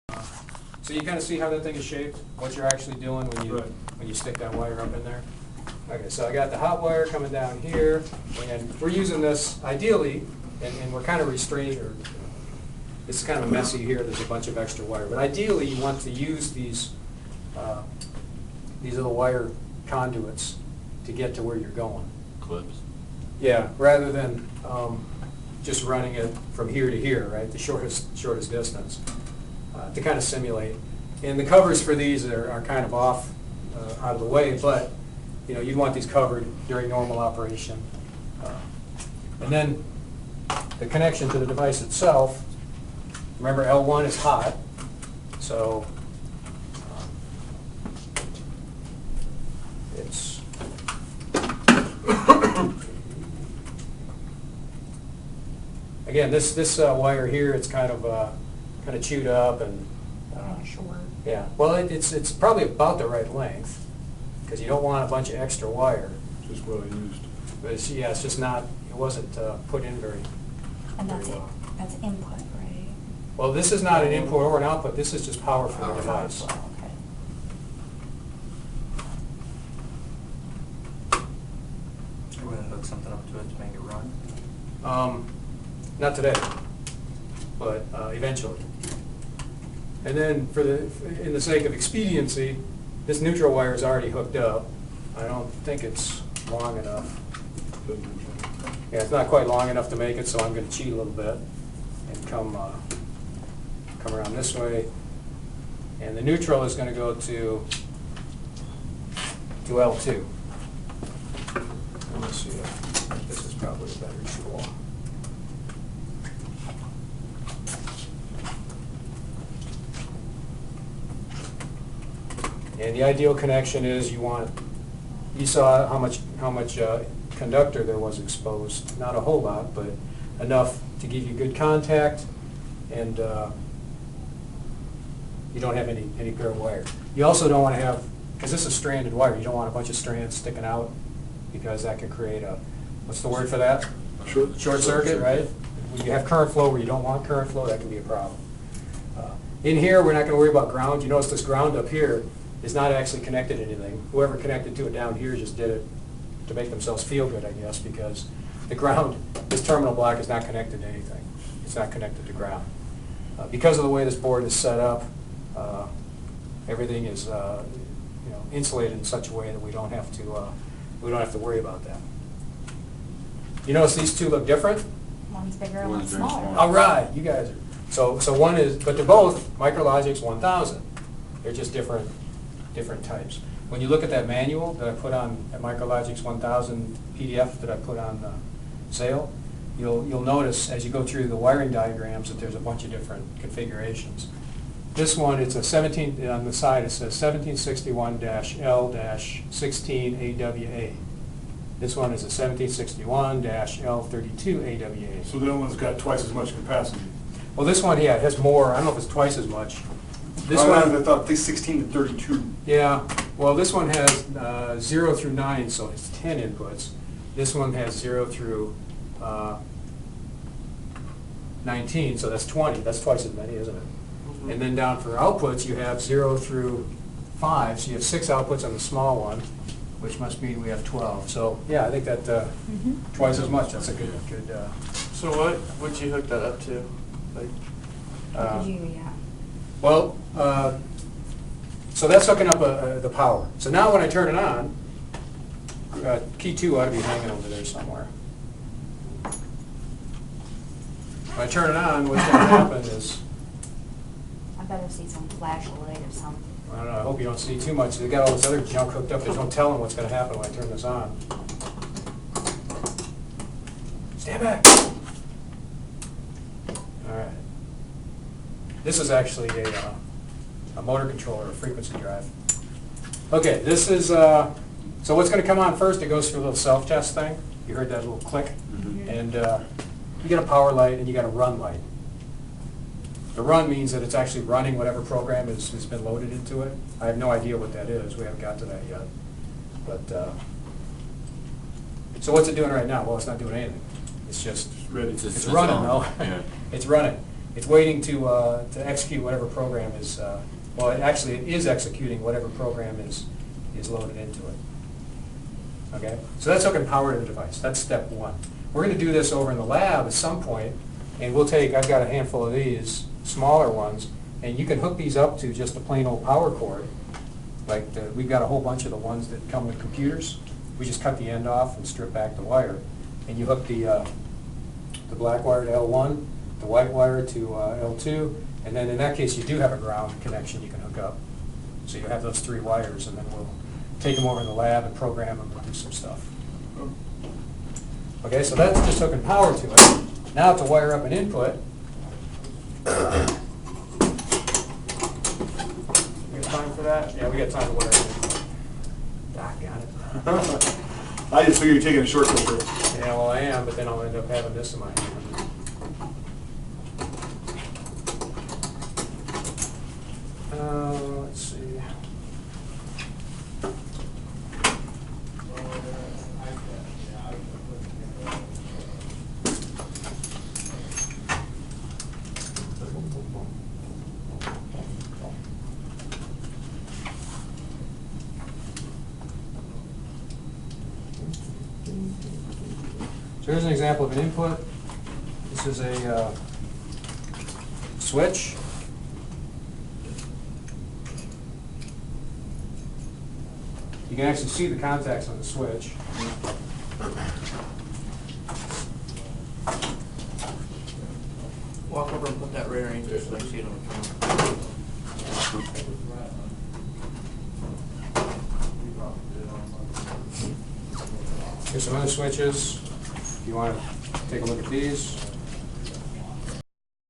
So you kind of see how that thing is shaped, what you're actually doing when you stick that wire up in there? Okay, so I got the hot wire coming down here, and we're using this ideally, and we're kind of restrained, or it's kind of messy here, there's a bunch of extra wire, but ideally you want to use these little wire conduits to get to where you're going. Clips. Yeah, rather than just running it from here to here, right, the shortest distance, to kind of simulate. And the covers for these are kind of off out of the way, but you know, you'd want these covered during normal operation. And then the connection to the device itself, remember L1 is hot, so it's again, this wire here, it's kind of chewed up and short. yeah. Well, it's probably about the right length because you don't want a bunch of extra wire. Just well used. But it's, yeah, it's just not. It wasn't put in very. And that's very it. well. That's input, right? Well, this is not an input or an output. This is just power for the device. Okay. We're going to hook something up to it to make it run? Not today, but eventually. And then, in the sake of expediency, this neutral wire is already hooked up. I don't think it's long enough. Yeah, it's not quite long enough to make it, so I'm going to cheat a little bit and come around this way. And the neutral is going to go to L2. Let's see. This is probably a better tool. And the ideal connection is you saw how much conductor there was exposed. Not a whole lot, but enough to give you good contact, and you don't have any bare wire. You also don't want to have, because this is stranded wire, you don't want a bunch of strands sticking out, because that can create a, what's the word for that? Short circuit, right? When you have current flow where you don't want current flow, that can be a problem. In here, we're not going to worry about ground. You notice this ground up here is not actually connected to anything. Whoever connected to it down here just did it to make themselves feel good, I guess, because the ground, this terminal block is not connected to anything. It's not connected to ground. Because of the way this board is set up, everything is insulated in such a way that we don't have to worry about that. You notice these two look different? One's bigger and One's one's very smaller. small. All right, you guys are. So one is, but they're both MicroLogic's 1000. They're just different types. When you look at that manual that I put on at MicroLogic's 1000 PDF that I put on sale, you'll notice as you go through the wiring diagrams that there's a bunch of different configurations. This one, it's a 17, on the side it says 1761-L-16 AWA. This one is a 1761-L32 AWA. So the other one's got twice as much capacity. Well, this one, yeah, it has more. I don't know if it's twice as much. This I one, thought this 16 to 32. yeah. Well, this one has 0 through 9, so it's 10 inputs. This one has 0 through 19, so that's 20. That's twice as many, isn't it? Mm-hmm. And then down for outputs, you have 0 through 5, so you have 6 outputs on the small one, which must mean we have 12. So, yeah, I think that twice as much. That's a good. So what'd you hook that up to? Like, Yeah. Well, so that's hooking up the power. So now when I turn it on, key 2 ought to be hanging over there somewhere. When I turn it on, what's going to happen is, I better see some flashlight or something. I don't know, I hope you don't see too much. They've got all this other junk hooked up. There's no telling what's going to happen when I turn this on. Stand back. All right. This is actually a motor controller, a frequency drive. Okay, this is, so what's going to come on first, it goes through a little self-test thing. You heard that little click? Mm-hmm. And you get a power light and you got a run light. The run means that it's actually running whatever program has been loaded into it. I have no idea what that is. We haven't got to that yet. But so what's it doing right now? Well, it's not doing anything. It's just Ready. it's running on. though. Yeah. It's running. It's waiting to execute whatever program is, well, it is executing whatever program is loaded into it. Okay? So that's hooking power to the device. That's step one. We're going to do this over in the lab at some point, and I've got a handful of these, smaller ones, and you can hook these up to just a plain old power cord. We've got a whole bunch of the ones that come with computers. We just cut the end off and strip back the wire. And you hook the black wire to L1, the white wire to L2, and then in that case you do have a ground connection you can hook up. So you have those 3 wires, and then we'll take them over in the lab and program them and do some stuff. Okay, so that's just hooking power to it. Now to wire up an input. We got time for that? Yeah, we got time to wire up an input. Doc got it. I just figured you're taking a shortcut there. Yeah, well I am, but then I'll end up having this in my hand. Let's see. So here's an example of an input. This is a switch. You can actually see the contacts on the switch. Walk over and put that rear end just so I can see it on the camera. Here's some other switches. If you want to take a look at these.